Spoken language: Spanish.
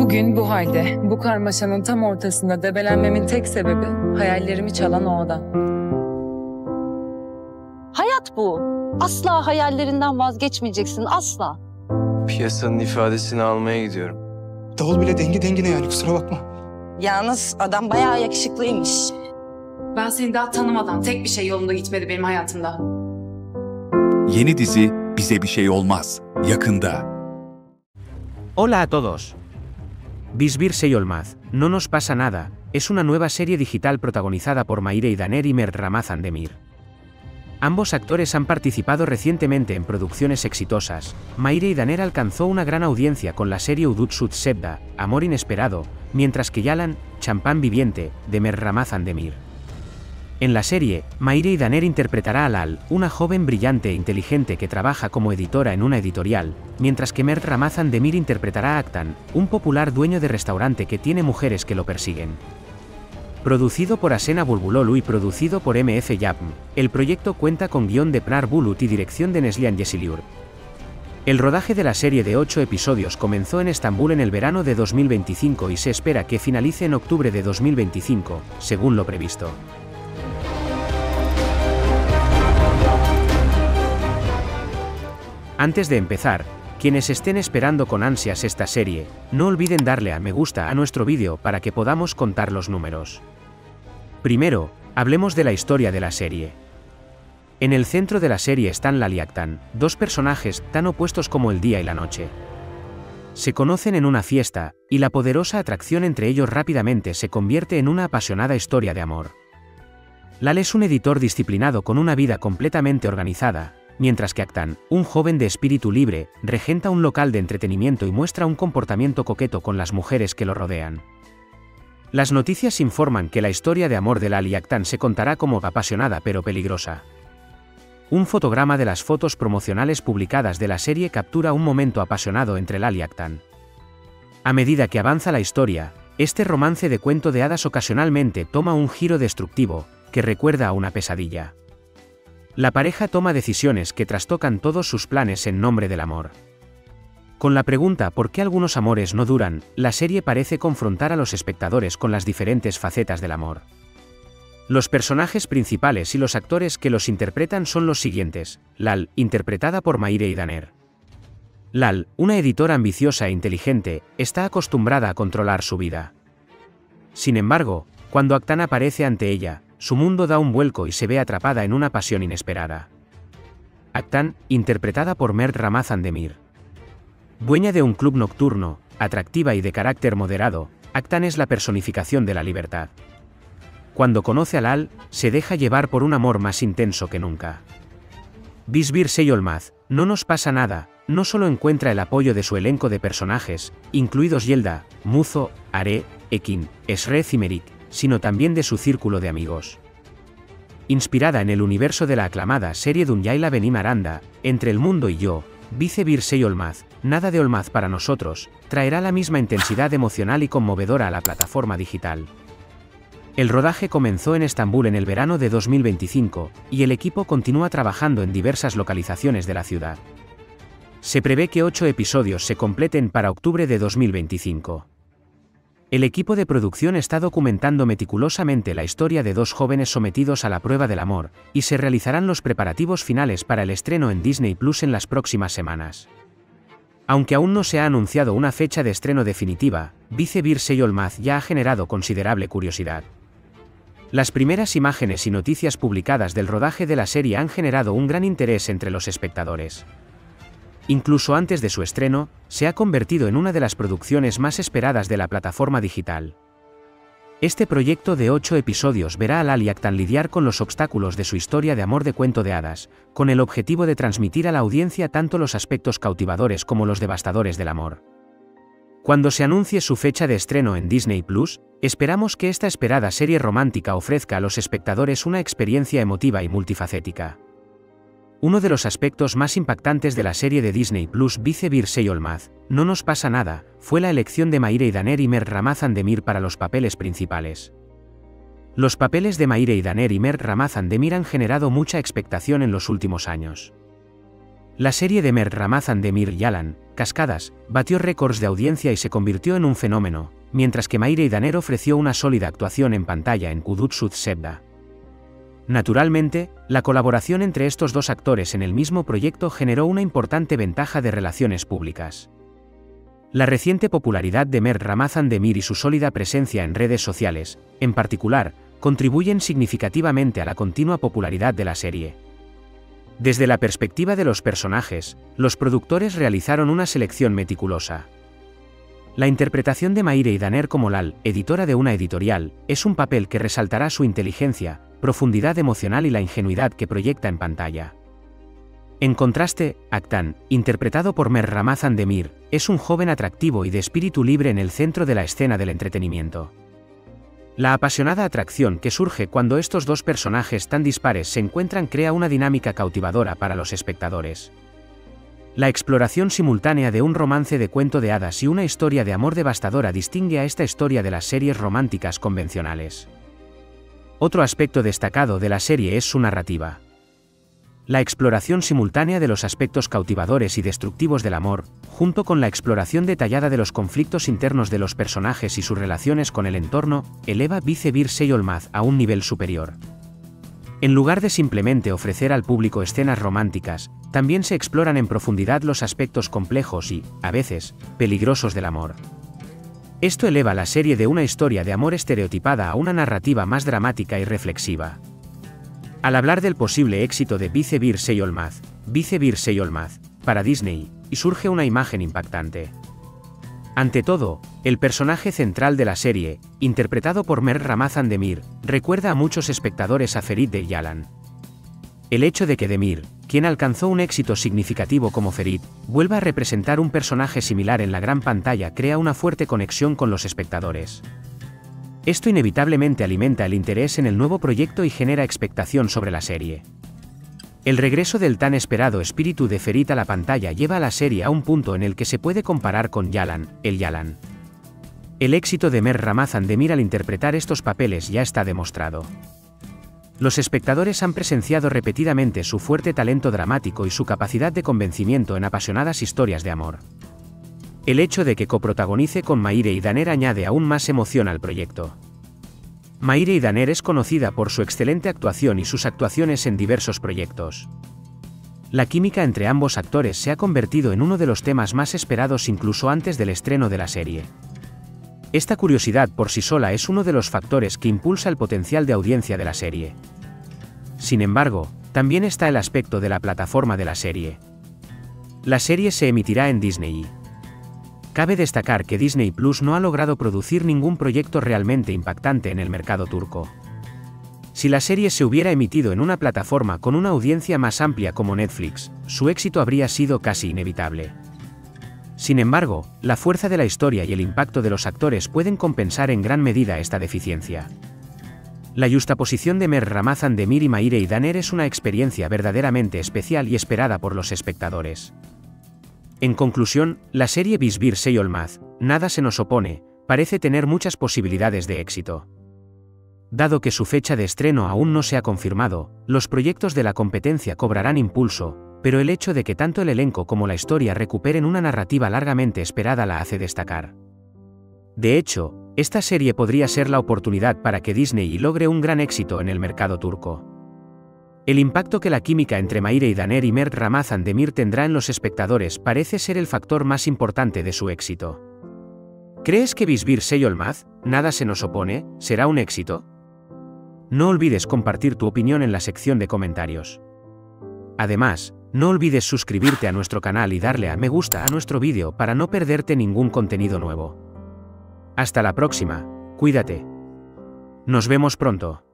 Bugün bu halde, bu karmaşanın tam ortasında debelenmemin tek sebebi hayallerimi çalan o adam. Hayat bu. Asla hayallerinden vazgeçmeyeceksin, asla. Piyasanın ifadesini almaya gidiyorum. Davul bile dengi dengine yani, kusura bakma. Yalnız adam bayağı yakışıklıymış. Ben seni daha tanımadan tek bir şey yolunda gitmedi benim hayatımda. Yeni dizi Bize Bir Şey Olmaz yakında. Hola a todos. Bisbir Seyolmaz, No Nos Pasa Nada, es una nueva serie digital protagonizada por Mayre Daner y Mert Ramazan Demir. Ambos actores han participado recientemente en producciones exitosas. Mayre Daner alcanzó una gran audiencia con la serie Udut Sud Sebda, Amor Inesperado, mientras que Yalan, Champán Viviente, de Mert Ramazan Demir. En la serie, Mayre Daner interpretará a Lal, una joven brillante e inteligente que trabaja como editora en una editorial, mientras que Mert Ramazan Demir interpretará a Aktan, un popular dueño de restaurante que tiene mujeres que lo persiguen. Producido por Asena Bulbulolu y producido por MF Yapm, el proyecto cuenta con guión de Pnar Bulut y dirección de Neslihan Yesiliur. El rodaje de la serie de 8 episodios comenzó en Estambul en el verano de 2025 y se espera que finalice en octubre de 2025, según lo previsto. Antes de empezar, quienes estén esperando con ansias esta serie, no olviden darle a me gusta a nuestro vídeo para que podamos contar los números. Primero, hablemos de la historia de la serie. En el centro de la serie están Lal y Aktan, dos personajes tan opuestos como el día y la noche. Se conocen en una fiesta, y la poderosa atracción entre ellos rápidamente se convierte en una apasionada historia de amor. Lal es un editor disciplinado con una vida completamente organizada, mientras que Aktan, un joven de espíritu libre, regenta un local de entretenimiento y muestra un comportamiento coqueto con las mujeres que lo rodean. Las noticias informan que la historia de amor de Lal y Aktan se contará como apasionada pero peligrosa. Un fotograma de las fotos promocionales publicadas de la serie captura un momento apasionado entre Lal y Aktan. A medida que avanza la historia, este romance de cuento de hadas ocasionalmente toma un giro destructivo, que recuerda a una pesadilla. La pareja toma decisiones que trastocan todos sus planes en nombre del amor. Con la pregunta ¿por qué algunos amores no duran?, la serie parece confrontar a los espectadores con las diferentes facetas del amor. Los personajes principales y los actores que los interpretan son los siguientes: Lal, interpretada por Mayre Daner. Lal, una editora ambiciosa e inteligente, está acostumbrada a controlar su vida. Sin embargo, cuando Aktan aparece ante ella, su mundo da un vuelco y se ve atrapada en una pasión inesperada. Aktan, interpretada por Mert Ramazan Demir. Dueña de un club nocturno, atractiva y de carácter moderado, Aktan es la personificación de la libertad. Cuando conoce a Lal, se deja llevar por un amor más intenso que nunca. Bisbir Seyolmaz, No Nos Pasa Nada, no solo encuentra el apoyo de su elenco de personajes, incluidos Yelda, Muzo, Are, Ekin, Esrez y Merik, sino también de su círculo de amigos. Inspirada en el universo de la aclamada serie Dunyaila Benim Aranda, Entre el mundo y yo, Bisbir Seyolmaz, Nada de Olmaz para nosotros, traerá la misma intensidad emocional y conmovedora a la plataforma digital. El rodaje comenzó en Estambul en el verano de 2025, y el equipo continúa trabajando en diversas localizaciones de la ciudad. Se prevé que 8 episodios se completen para octubre de 2025. El equipo de producción está documentando meticulosamente la historia de dos jóvenes sometidos a la prueba del amor, y se realizarán los preparativos finales para el estreno en Disney Plus en las próximas semanas. Aunque aún no se ha anunciado una fecha de estreno definitiva, Bisbir Seyolmaz ya ha generado considerable curiosidad. Las primeras imágenes y noticias publicadas del rodaje de la serie han generado un gran interés entre los espectadores. Incluso antes de su estreno, se ha convertido en una de las producciones más esperadas de la plataforma digital. Este proyecto de 8 episodios verá a Lal y Aktan lidiar con los obstáculos de su historia de amor de cuento de hadas, con el objetivo de transmitir a la audiencia tanto los aspectos cautivadores como los devastadores del amor. Cuando se anuncie su fecha de estreno en Disney Plus, esperamos que esta esperada serie romántica ofrezca a los espectadores una experiencia emotiva y multifacética. Uno de los aspectos más impactantes de la serie de Disney Plus Bisbir Seyolmaz, No Nos Pasa Nada, fue la elección de Mayre Daner y Mert Ramazan Demir para los papeles principales. Los papeles de Mayre Daner y Mert Ramazan Demir han generado mucha expectación en los últimos años. La serie de Mert Ramazan Demir Yalan, cascadas, batió récords de audiencia y se convirtió en un fenómeno, mientras que Mayre Daner ofreció una sólida actuación en pantalla en Kudut Sebda. Naturalmente, la colaboración entre estos dos actores en el mismo proyecto generó una importante ventaja de relaciones públicas. La reciente popularidad de Mert Ramazan Demir y su sólida presencia en redes sociales, en particular, contribuyen significativamente a la continua popularidad de la serie. Desde la perspectiva de los personajes, los productores realizaron una selección meticulosa. La interpretación de Mayre Daner como Lal, editora de una editorial, es un papel que resaltará su inteligencia, profundidad emocional y la ingenuidad que proyecta en pantalla. En contraste, Aktan, interpretado por Mert Ramazan Demir, es un joven atractivo y de espíritu libre en el centro de la escena del entretenimiento. La apasionada atracción que surge cuando estos dos personajes tan dispares se encuentran crea una dinámica cautivadora para los espectadores. La exploración simultánea de un romance de cuento de hadas y una historia de amor devastadora distingue a esta historia de las series románticas convencionales. Otro aspecto destacado de la serie es su narrativa. La exploración simultánea de los aspectos cautivadores y destructivos del amor, junto con la exploración detallada de los conflictos internos de los personajes y sus relaciones con el entorno, eleva Bize Bir Seyolmaz a un nivel superior. En lugar de simplemente ofrecer al público escenas románticas, también se exploran en profundidad los aspectos complejos y, a veces, peligrosos del amor. Esto eleva la serie de una historia de amor estereotipada a una narrativa más dramática y reflexiva. Al hablar del posible éxito de Bize Bir Seyolmaz, para Disney, y surge una imagen impactante. Ante todo, el personaje central de la serie, interpretado por Mert Ramazan Demir, recuerda a muchos espectadores a Ferit de Yalan. El hecho de que Demir, quien alcanzó un éxito significativo como Ferit, vuelva a representar un personaje similar en la gran pantalla crea una fuerte conexión con los espectadores. Esto inevitablemente alimenta el interés en el nuevo proyecto y genera expectación sobre la serie. El regreso del tan esperado espíritu de Ferit a la pantalla lleva a la serie a un punto en el que se puede comparar con Yalan, el Yalan. El éxito de Mert Ramazan Demir al interpretar estos papeles ya está demostrado. Los espectadores han presenciado repetidamente su fuerte talento dramático y su capacidad de convencimiento en apasionadas historias de amor. El hecho de que coprotagonice con Mayre Daner añade aún más emoción al proyecto. Mayre Daner es conocida por su excelente actuación y sus actuaciones en diversos proyectos. La química entre ambos actores se ha convertido en uno de los temas más esperados incluso antes del estreno de la serie. Esta curiosidad por sí sola es uno de los factores que impulsa el potencial de audiencia de la serie. Sin embargo, también está el aspecto de la plataforma de la serie. La serie se emitirá en Disney. Cabe destacar que Disney Plus no ha logrado producir ningún proyecto realmente impactante en el mercado turco. Si la serie se hubiera emitido en una plataforma con una audiencia más amplia como Netflix, su éxito habría sido casi inevitable. Sin embargo, la fuerza de la historia y el impacto de los actores pueden compensar en gran medida esta deficiencia. La yuxtaposición de Mert Ramazan Demir y Mayre Daner es una experiencia verdaderamente especial y esperada por los espectadores. En conclusión, la serie Bize Bir Seyolmaz, Nada se nos opone, parece tener muchas posibilidades de éxito. Dado que su fecha de estreno aún no se ha confirmado, los proyectos de la competencia cobrarán impulso, pero el hecho de que tanto el elenco como la historia recuperen una narrativa largamente esperada la hace destacar. De hecho, esta serie podría ser la oportunidad para que Disney logre un gran éxito en el mercado turco. El impacto que la química entre Mayre Daner y Mert Ramazan Demir tendrá en los espectadores parece ser el factor más importante de su éxito. ¿Crees que Bize Bir Seyolmaz, Nada se nos opone, será un éxito? No olvides compartir tu opinión en la sección de comentarios. Además, no olvides suscribirte a nuestro canal y darle a me gusta a nuestro vídeo para no perderte ningún contenido nuevo. Hasta la próxima, cuídate. Nos vemos pronto.